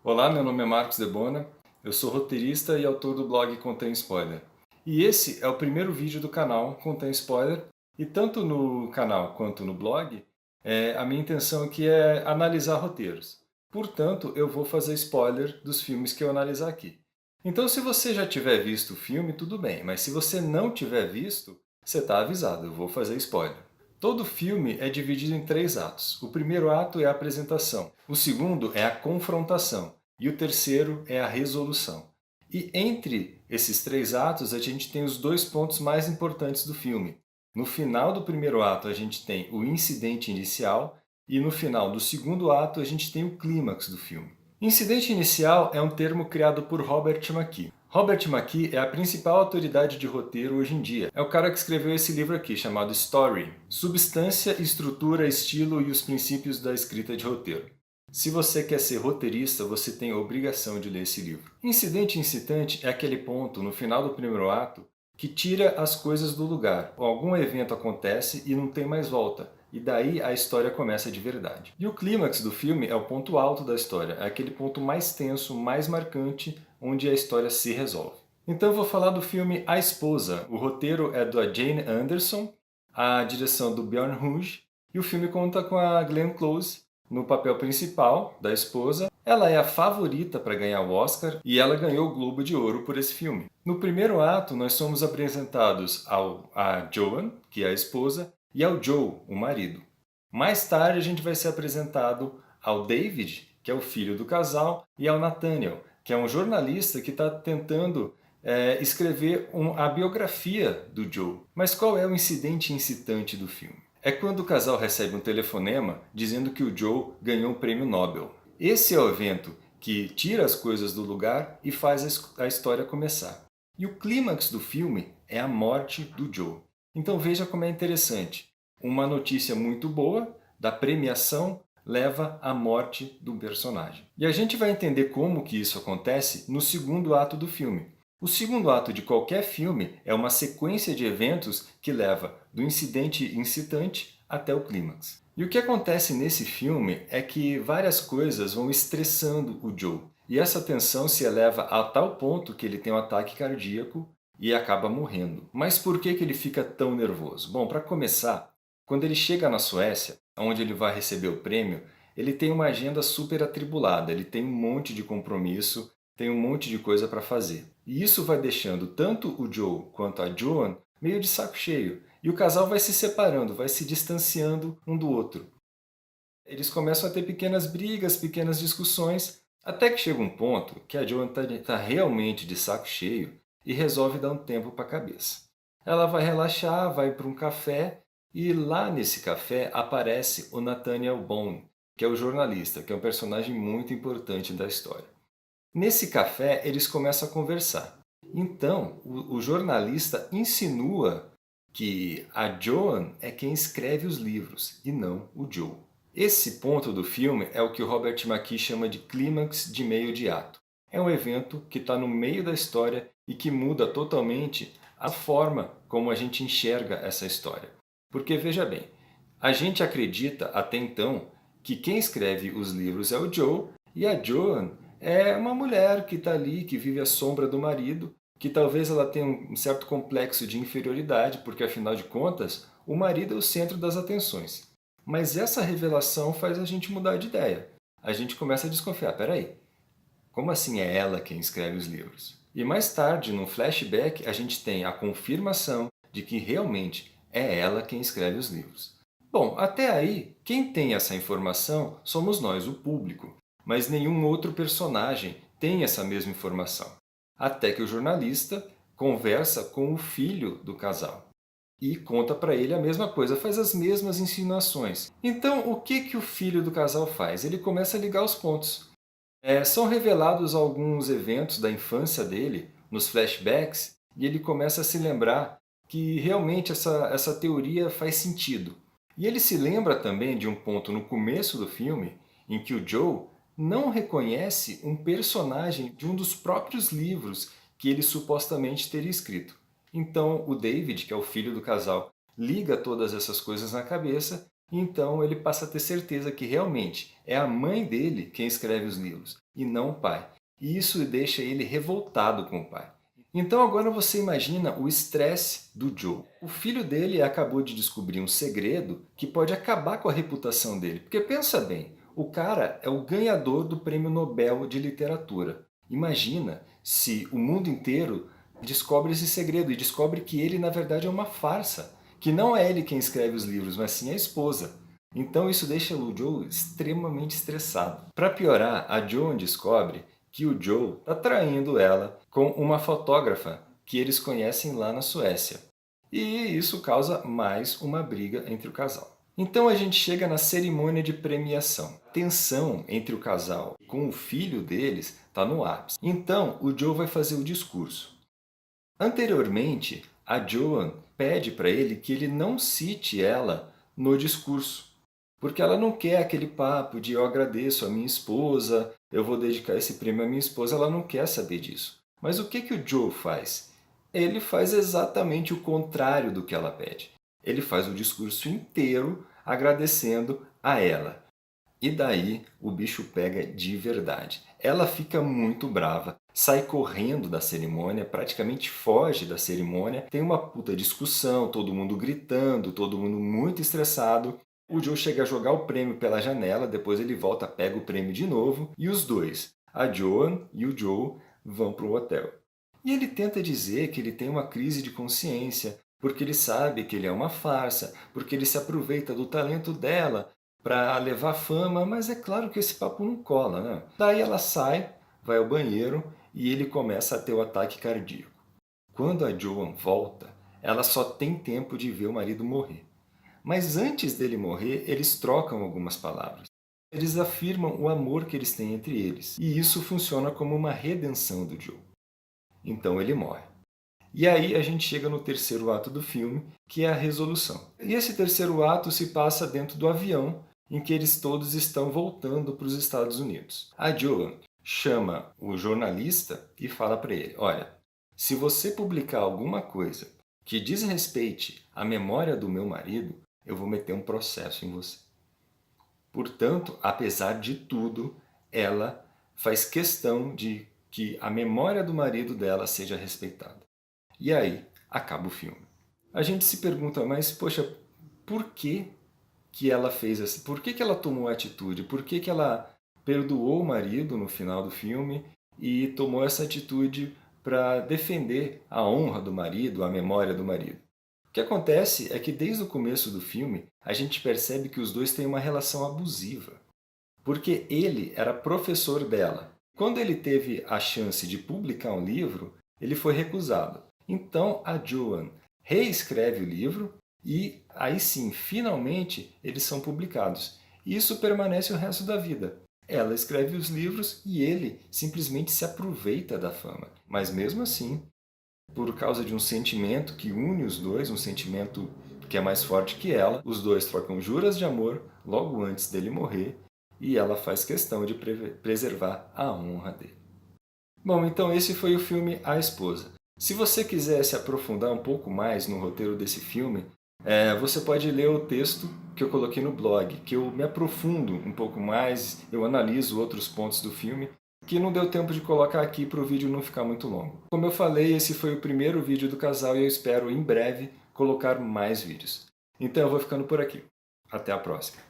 Olá, meu nome é Marcos Debona, eu sou roteirista e autor do blog Contém Spoiler. E esse é o primeiro vídeo do canal Contém Spoiler, e tanto no canal quanto no blog, a minha intenção aqui é analisar roteiros. Portanto, eu vou fazer spoiler dos filmes que eu analisar aqui. Então, se você já tiver visto o filme, tudo bem, mas se você não tiver visto, você está avisado, eu vou fazer spoiler. Todo filme é dividido em 3 atos. O primeiro ato é a apresentação, o segundo é a confrontação e o terceiro é a resolução. E entre esses 3 atos a gente tem os 2 pontos mais importantes do filme. No final do primeiro ato a gente tem o incidente inicial e no final do segundo ato a gente tem o clímax do filme. Incidente inicial é um termo criado por Robert McKee. Robert McKee é a principal autoridade de roteiro hoje em dia. É o cara que escreveu esse livro aqui, chamado Story: Substância, Estrutura, Estilo e os Princípios da Escrita de Roteiro. Se você quer ser roteirista, você tem a obrigação de ler esse livro. Incidente incitante é aquele ponto no final do primeiro ato que tira as coisas do lugar. Algum evento acontece e não tem mais volta. E daí a história começa de verdade. E o clímax do filme é o ponto alto da história, é aquele ponto mais tenso, mais marcante, onde a história se resolve. Então eu vou falar do filme A Esposa. O roteiro é da Jane Anderson, a direção do Bjorn Runge, e o filme conta com a Glenn Close no papel principal da esposa. Ela é a favorita para ganhar o Oscar e ela ganhou o Globo de Ouro por esse filme. No primeiro ato, nós somos apresentados a Joan, que é a esposa, e ao Joe, o marido. Mais tarde, a gente vai ser apresentado ao David, que é o filho do casal, e ao Nathaniel, que é um jornalista que está tentando escrever a biografia do Joe. Mas qual é o incidente incitante do filme? É quando o casal recebe um telefonema dizendo que o Joe ganhou um prêmio Nobel. Esse é o evento que tira as coisas do lugar e faz a história começar. E o clímax do filme é a morte do Joe. Então veja como é interessante. Uma notícia muito boa da premiação leva à morte do personagem. E a gente vai entender como que isso acontece no segundo ato do filme. O segundo ato de qualquer filme é uma sequência de eventos que leva do incidente incitante até o clímax. E o que acontece nesse filme é que várias coisas vão estressando o Joe. E essa tensão se eleva a tal ponto que ele tem um ataque cardíaco e acaba morrendo. Mas por que ele fica tão nervoso? Bom, para começar, quando ele chega na Suécia, onde ele vai receber o prêmio, ele tem uma agenda super atribulada, ele tem um monte de compromisso, tem um monte de coisa para fazer. E isso vai deixando tanto o Joe quanto a Joan meio de saco cheio. E o casal vai se separando, vai se distanciando um do outro. Eles começam a ter pequenas brigas, pequenas discussões, até que chega um ponto que a Joan está realmente de saco cheio e resolve dar um tempo para a cabeça. Ela vai relaxar, vai para um café e lá nesse café aparece o Nathaniel Bone, que é o jornalista, que é um personagem muito importante da história. Nesse café eles começam a conversar. Então o jornalista insinua que a Joan é quem escreve os livros e não o Joe. Esse ponto do filme é o que o Robert McKee chama de clímax de meio de ato. É um evento que está no meio da história e que muda totalmente a forma como a gente enxerga essa história. Porque veja bem, a gente acredita até então que quem escreve os livros é o Joe e a Joan é uma mulher que está ali, que vive à sombra do marido, que talvez ela tenha um certo complexo de inferioridade, porque afinal de contas, o marido é o centro das atenções. Mas essa revelação faz a gente mudar de ideia. A gente começa a desconfiar, peraí, como assim é ela quem escreve os livros? E mais tarde, no flashback, a gente tem a confirmação de que realmente é ela quem escreve os livros. Bom, até aí, quem tem essa informação somos nós, o público, mas nenhum outro personagem tem essa mesma informação. Até que o jornalista conversa com o filho do casal e conta para ele a mesma coisa, faz as mesmas insinuações. Então, o que o filho do casal faz? Ele começa a ligar os pontos. São revelados alguns eventos da infância dele, nos flashbacks, e ele começa a se lembrar que realmente essa teoria faz sentido. E ele se lembra também de um ponto no começo do filme, em que o Joe não reconhece um personagem de um dos próprios livros que ele supostamente teria escrito. Então o David, que é o filho do casal, liga todas essas coisas na cabeça Então ele passa a ter certeza que realmente é a mãe dele quem escreve os livros, e não o pai. E isso deixa ele revoltado com o pai. Então agora você imagina o estresse do Joe. O filho dele acabou de descobrir um segredo que pode acabar com a reputação dele. Porque pensa bem, o cara é o ganhador do Prêmio Nobel de Literatura. Imagina se o mundo inteiro descobre esse segredo e descobre que ele na verdade é uma farsa. Que não é ele quem escreve os livros, mas sim a esposa. Então isso deixa o Joe extremamente estressado. Para piorar, a Joan descobre que o Joe está traindo ela com uma fotógrafa que eles conhecem lá na Suécia. E isso causa mais uma briga entre o casal. Então a gente chega na cerimônia de premiação. A tensão entre o casal com o filho deles está no ápice. Então o Joe vai fazer o discurso. Anteriormente, a Joan pede para ele que ele não cite ela no discurso, porque ela não quer aquele papo de eu agradeço a minha esposa, eu vou dedicar esse prêmio à minha esposa, ela não quer saber disso. Mas o que o Joe faz? Ele faz exatamente o contrário do que ela pede. Ele faz o discurso inteiro agradecendo a ela. E daí o bicho pega de verdade. Ela fica muito brava, sai correndo da cerimônia, praticamente foge da cerimônia. Tem uma puta discussão, todo mundo gritando, todo mundo muito estressado. O Joe chega a jogar o prêmio pela janela, depois ele volta, pega o prêmio de novo, e os dois, a Joan e o Joe, vão para o hotel. E ele tenta dizer que ele tem uma crise de consciência, porque ele sabe que ele é uma farsa, porque ele se aproveita do talento dela para levar fama, mas é claro que esse papo não cola, né? Daí ela sai, vai ao banheiro e ele começa a ter o ataque cardíaco. Quando a Joan volta, ela só tem tempo de ver o marido morrer. Mas antes dele morrer, eles trocam algumas palavras. Eles afirmam o amor que eles têm entre eles. E isso funciona como uma redenção do Joe. Então ele morre. E aí a gente chega no terceiro ato do filme, que é a resolução. E esse terceiro ato se passa dentro do avião em que eles todos estão voltando para os Estados Unidos. A Joan chama o jornalista e fala para ele, olha, se você publicar alguma coisa que desrespeite a memória do meu marido, eu vou meter um processo em você. Portanto, apesar de tudo, ela faz questão de que a memória do marido dela seja respeitada. E aí, acaba o filme. A gente se pergunta, mas poxa, por que ela fez assim? Por que ela tomou a atitude? Por que ela perdoou o marido no final do filme e tomou essa atitude para defender a honra do marido, a memória do marido? O que acontece é que desde o começo do filme a gente percebe que os dois têm uma relação abusiva, porque ele era professor dela. Quando ele teve a chance de publicar um livro, ele foi recusado. Então a Joan reescreve o livro e aí sim, finalmente, eles são publicados. E isso permanece o resto da vida. Ela escreve os livros e ele simplesmente se aproveita da fama. Mas mesmo assim, por causa de um sentimento que une os dois, um sentimento que é mais forte que ela, os dois trocam juras de amor logo antes dele morrer e ela faz questão de preservar a honra dele. Bom, então esse foi o filme A Esposa. Se você quiser se aprofundar um pouco mais no roteiro desse filme, você pode ler o texto que eu coloquei no blog, que eu me aprofundo um pouco mais, eu analiso outros pontos do filme, que não deu tempo de colocar aqui para o vídeo não ficar muito longo. Como eu falei, esse foi o primeiro vídeo do casal e eu espero em breve colocar mais vídeos. Então eu vou ficando por aqui. Até a próxima.